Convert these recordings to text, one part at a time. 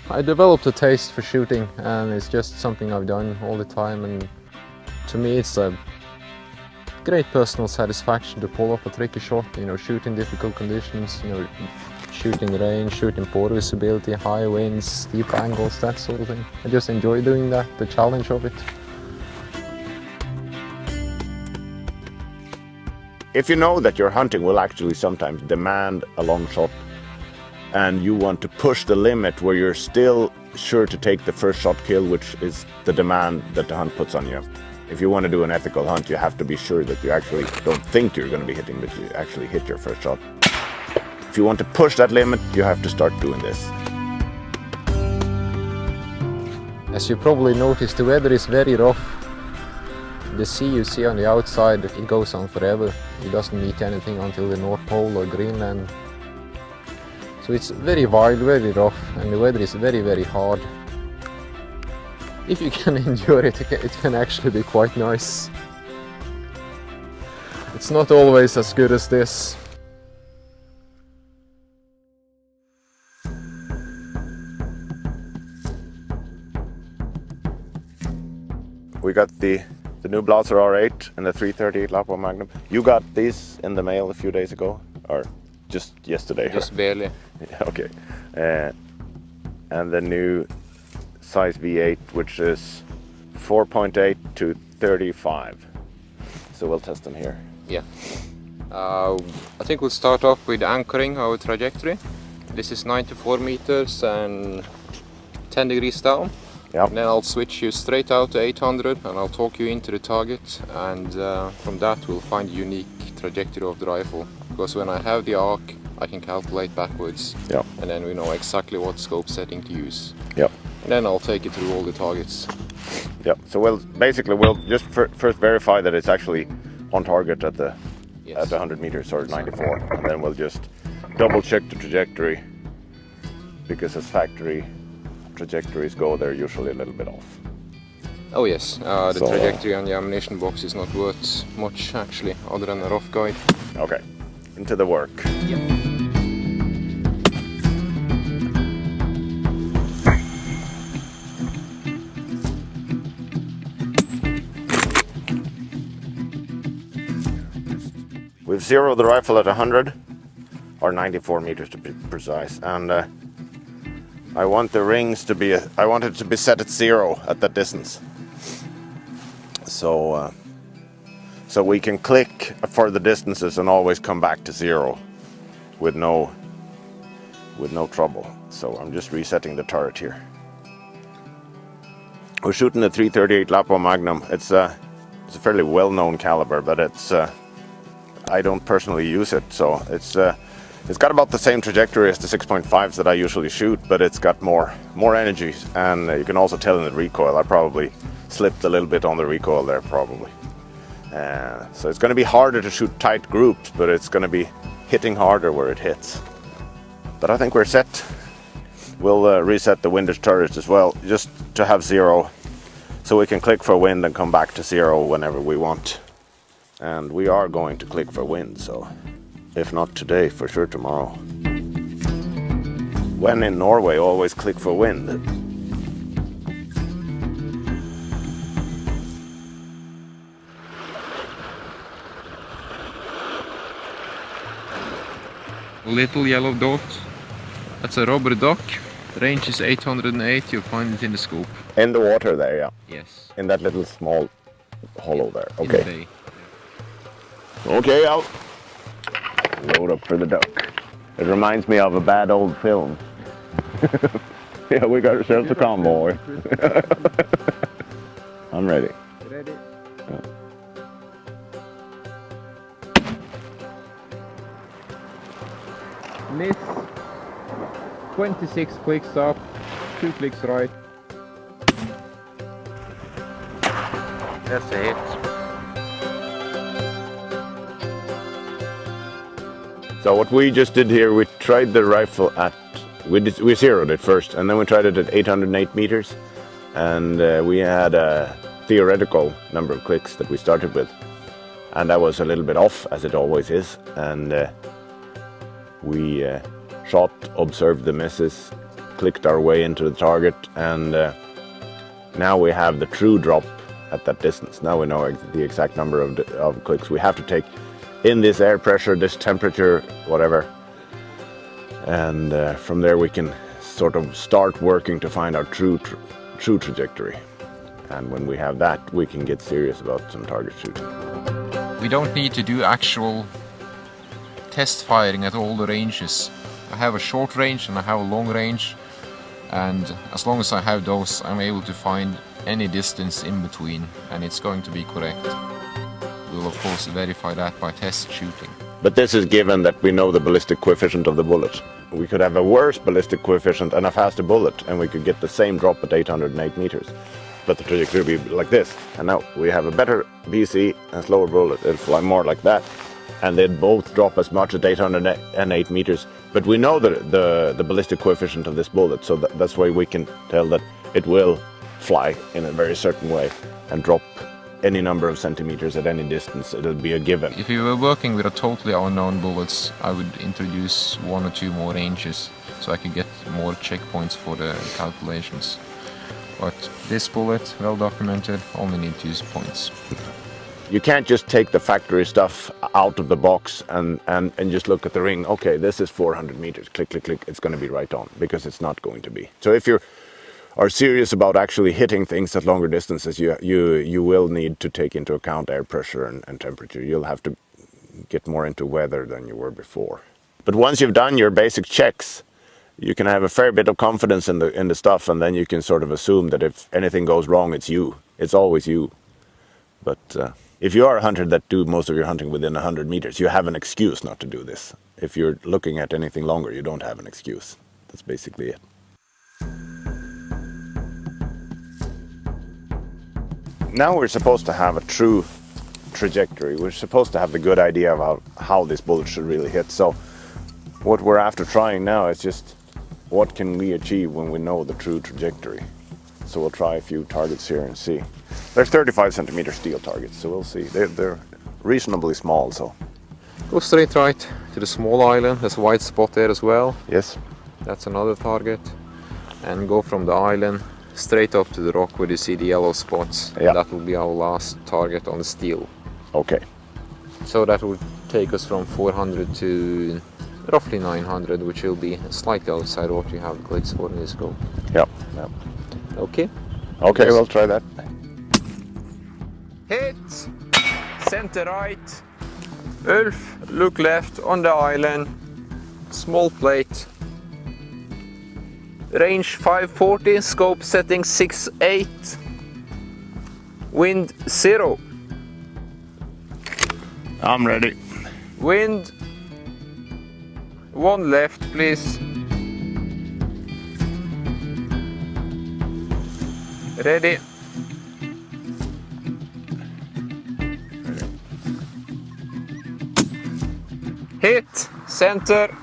I developed a taste for shooting, and it's just something I've done all the time, and to me it's a great personal satisfaction to pull off a tricky shot, you know, shoot in difficult conditions, you know, shoot in rain, shoot in poor visibility, high winds, steep angles, that sort of thing. I just enjoy doing that, the challenge of it. If you know that your hunting will actually sometimes demand a long shot, and you want to push the limit where you're still sure to take the first shot kill, which is the demand that the hunt puts on you. If you want to do an ethical hunt, you have to be sure that you actually don't think you're going to be hitting, but you actually hit your first shot. If you want to push that limit, you have to start doing this. As you probably noticed, the weather is very rough. The sea you see on the outside, it goes on forever. It doesn't meet anything until the North Pole or Greenland. So it's very wild, very rough, and the weather is very, very hard. If you can endure it, it can actually be quite nice. It's not always as good as this. We got the new Blaser R8 and the 338 Lapo Magnum. You got these in the mail a few days ago, or just yesterday? Just barely. Okay. And the new size V8, which is 4.8 to 35. So we'll test them here. Yeah. I think we'll start off with anchoring our trajectory. This is 94 meters and 10 degrees down. Yeah. And then I'll switch you straight out to 800 and I'll talk you into the target, and from that we'll find the unique trajectory of the rifle. Because when I have the arc, I can calculate backwards. Yeah. And then we know exactly what scope setting to use. Yeah. And then I'll take it through all the targets. Yeah. So we'll just first verify that it's actually on target at the 100 meters or 94, and then we'll just double check the trajectory, because as factory trajectories go, they're usually a little bit off. Oh yes, the trajectory on the ammunition box is not worth much actually, other than a rough guide. Okay, into the work. Yep. We've zeroed the rifle at 100, or 94 meters to be precise, and I want the rings to be, I want it to be set at 0 at that distance. So we can click for the distances and always come back to 0 with no trouble. So I'm just resetting the turret here. We're shooting the 338 Lapo Magnum. It's a fairly well-known caliber, but I don't personally use it, so it's got about the same trajectory as the 6.5s that I usually shoot, but it's got more energy, and you can also tell in the recoil. I probably slipped a little bit on the recoil there, probably. So it's going to be harder to shoot tight groups, but it's going to be hitting harder where it hits. But I think we're set. We'll reset the windage turret as well, just to have 0, so we can click for wind and come back to 0 whenever we want. And we are going to click for wind, so if not today, for sure tomorrow. When in Norway, always click for wind. Little yellow dot, that's a rubber duck. Range is 808, you'll find it in the scope. In the water there, yeah. Yes. In that little small hollow there, okay. In the bay. Okay, I'll load up for the duck. It reminds me of a bad old film. Yeah, we got ourselves a convoy. I'm ready. Ready? Miss. 26 clicks up, 2 clicks right. That's a hit. So what we just did here, we tried the rifle at, we zeroed it first, and then we tried it at 808 meters, and we had a theoretical number of clicks that we started with, and that was a little bit off, as it always is, and we shot, observed the misses, clicked our way into the target, and now we have the true drop at that distance. Now we know the exact number of clicks. We have to take in this air pressure, this temperature, whatever, and from there we can sort of start working to find our true trajectory. And when we have that, we can get serious about some target shooting. We don't need to do actual test firing at all the ranges. I have a short range and I have a long range, and as long as I have those, I'm able to find any distance in between, and it's going to be correct. We'll of course verify that by test shooting. But this is given that we know the ballistic coefficient of the bullet. We could have a worse ballistic coefficient and a faster bullet, and we could get the same drop at 808 meters. But the trajectory would be like this. And now we have a better BC and slower bullet. It'll fly more like that. And they'd both drop as much at 808 meters. But we know the ballistic coefficient of this bullet, so that's why we can tell that it will fly in a very certain way and drop any number of centimeters at any distance. It'll be a given. If we were working with a totally unknown bullets, I would introduce 1 or 2 more ranges so I could get more checkpoints for the calculations. But this bullet, well documented, only need 2 points. You can't just take the factory stuff out of the box and just look at the ring. Okay, this is 400 meters. Click, click, click. It's going to be right on, because it's not going to be. So if you are serious about actually hitting things at longer distances, you will need to take into account air pressure and temperature. You'll have to get more into weather than you were before. But once you've done your basic checks, you can have a fair bit of confidence in the stuff, and then you can sort of assume that if anything goes wrong, it's you. It's always you. But if you are a hunter that do most of your hunting within 100 meters, you have an excuse not to do this. If you're looking at anything longer, you don't have an excuse. That's basically it. Now we're supposed to have a true trajectory. We're supposed to have the good idea about how this bullet should really hit. So what we're after trying now is just what can we achieve when we know the true trajectory. So we'll try a few targets here and see. They're 35 centimeter steel targets, so we'll see. They're reasonably small, so. Go straight right to the small island. There's a white spot there as well. Yes. That's another target. And go from the island straight up to the rock where you see the yellow spots. Yeah. That will be our last target on the steel. Okay. So that will take us from 400 to roughly 900, which will be slightly outside what you have clicks for in this scope. Yep. Yep. Okay. Okay, we'll try that. Hit! Center right. Ulf, look left on the island. Small plate. Range 540, scope setting 6.8. Wind 0. I'm ready. Wind 1 left, please. Ready. Hit, center.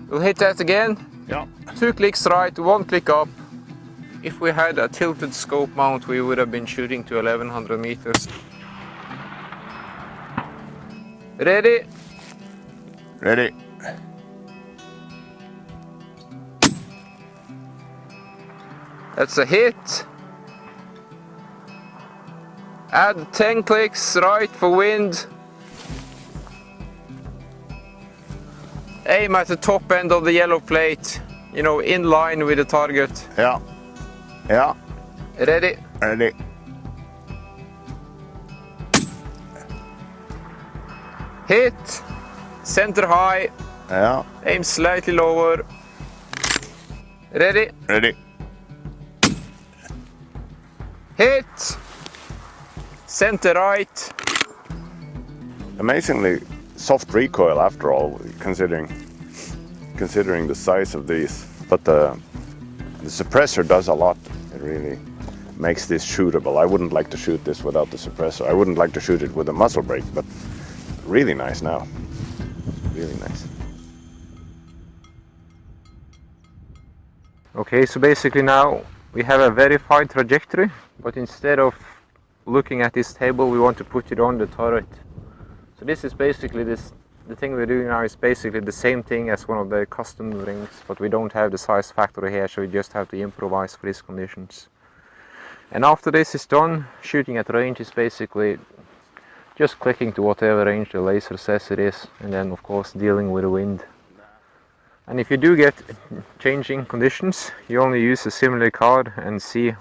We'll hit that again. Yeah. 2 clicks right, 1 click up. If we had a tilted scope mount, we would have been shooting to 1100 meters. Ready? Ready. That's a hit. Add 10 clicks right for wind. Aim at the top end of the yellow plate, you know, in line with the target. Yeah. Yeah. Ready? Ready. Hit. Center high. Yeah. Aim slightly lower. Ready? Ready. Hit. Center right. Amazingly soft recoil after all, considering the size of these. But the suppressor does a lot. It really makes this shootable. I wouldn't like to shoot this without the suppressor. I wouldn't like to shoot it with a muzzle brake, but really nice now. Really nice. Okay, so basically now we have a verified trajectory, but instead of looking at this table, we want to put it on the turret. So this is basically this the thing we're doing now is basically the same thing as one of the custom rings, but we don't have the size factory here, so we just have to improvise for these conditions. And after this is done, shooting at range is basically just clicking to whatever range the laser says it is, and then of course dealing with the wind. And if you do get changing conditions, you only use a simulator card and see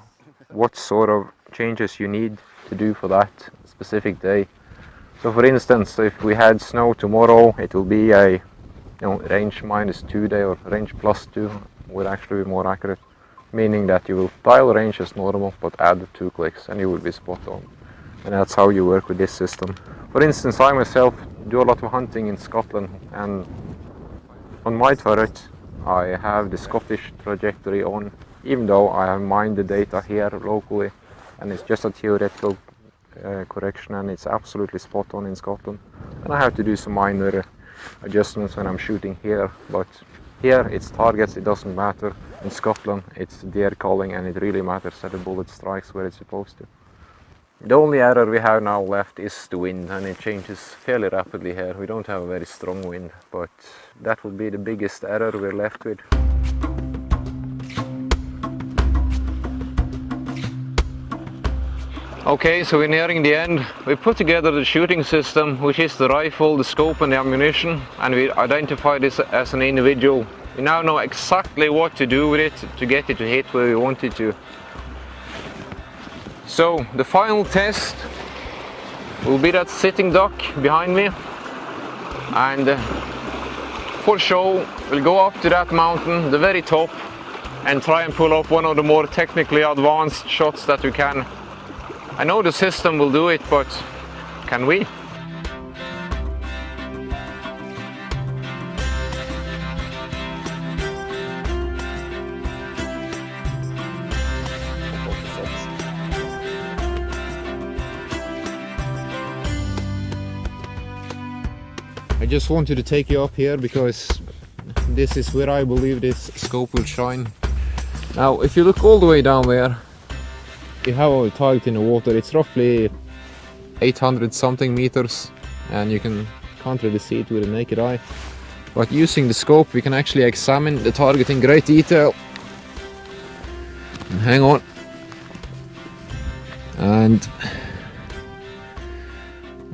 what sort of changes you need to do for that specific day. So for instance, if we had snow tomorrow, it will be a range -2 day, or range +2 would actually be more accurate, meaning that you will dial range as normal but add 2 clicks and you will be spot on. And that's how you work with this system. For instance, I myself do a lot of hunting in Scotland, and on my turret I have the Scottish trajectory on, even though I have mined the data here locally, and it's just a theoretical correction, and it's absolutely spot on in Scotland. And I have to do some minor adjustments when I'm shooting here, but here it's targets, it doesn't matter. In Scotland it's deer calling, and it really matters that the bullet strikes where it's supposed to. The only error we have now left is the wind, and it changes fairly rapidly here. We don't have a very strong wind, but that will be the biggest error we're left with. Okay, so we're nearing the end. We put together the shooting system, which is the rifle, the scope and the ammunition, and we identify this as an individual. We now know exactly what to do with it to get it to hit where we want it to. So the final test will be that sitting duck behind me, and for show we'll go up to that mountain, the very top, and try and pull off one of the more technically advanced shots that we can. I know the system will do it, but can we? I just wanted to take you up here because this is where I believe this scope will shine. Now, if you look all the way down there, you have our target in the water. It's roughly 800 something meters, and you can't really see it with the naked eye. But using the scope, we can actually examine the target in great detail. And hang on. And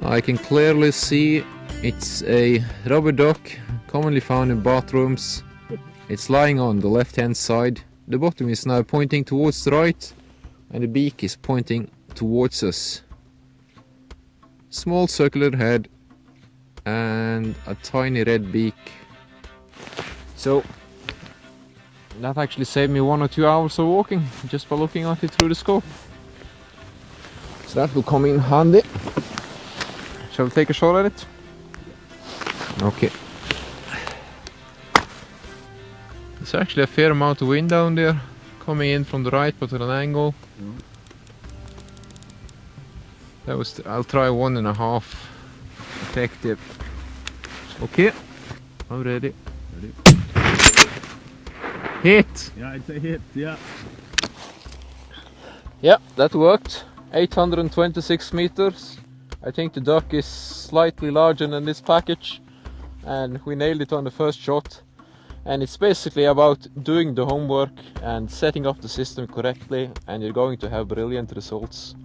I can clearly see it's a rubber duck, commonly found in bathrooms. It's lying on the left hand side. The bottom is now pointing towards the right, and the beak is pointing towards us. Small circular head and a tiny red beak. So that actually saved me 1 or 2 hours of walking just by looking at it through the scope. So that will come in handy. Shall we take a shot at it? Okay. There's actually a fair amount of wind down there, coming in from the right but at an angle. I'll try 1.5 effective. Okay, I'm ready. Hit! Yeah, it's a hit, yeah. Yeah, that worked. 826 meters. I think the duck is slightly larger than this package, and we nailed it on the first shot. And it's basically about doing the homework and setting up the system correctly, and you're going to have brilliant results.